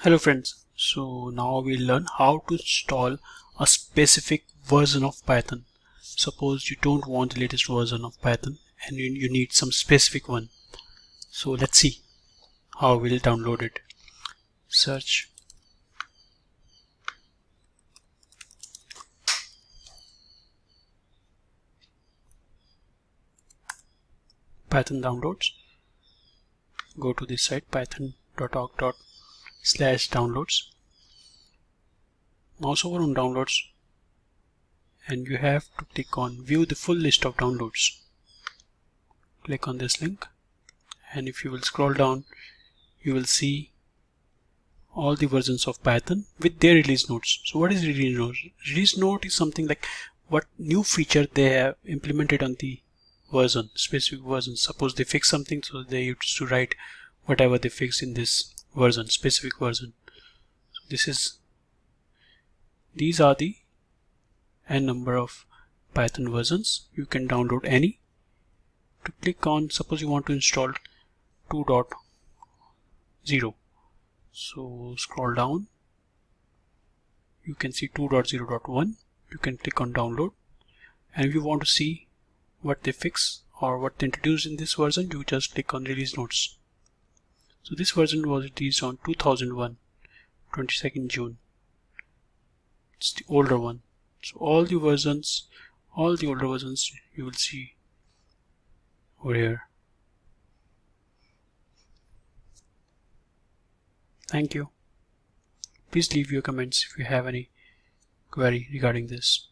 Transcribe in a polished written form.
Hello friends, so now we'll learn how to install a specific version of Python. Suppose you don't want the latest version of Python and you need some specific one. So let's see how we'll download it. Search Python downloads. Go to this site python.org/downloads. Mouse over on downloads and you have to click on view the full list of downloads. Click on this link and if you will scroll down you will see all the versions of Python with their release notes. So what is release note? Release note is something like what new feature they have implemented on the version, specific version. Suppose they fix something, so they used to write whatever they fix in this version, specific version. So these are the n number of Python versions. You can download any. To click on, suppose you want to install 2.0. So scroll down, you can see 2.0.1. You can click on download, and if you want to see what they fix or what they introduced in this version, you just click on release notes. So this version was released on 2001, 22nd June. It's the older one. So all the older versions you will see over here. Thank you. Please leave your comments if you have any query regarding this.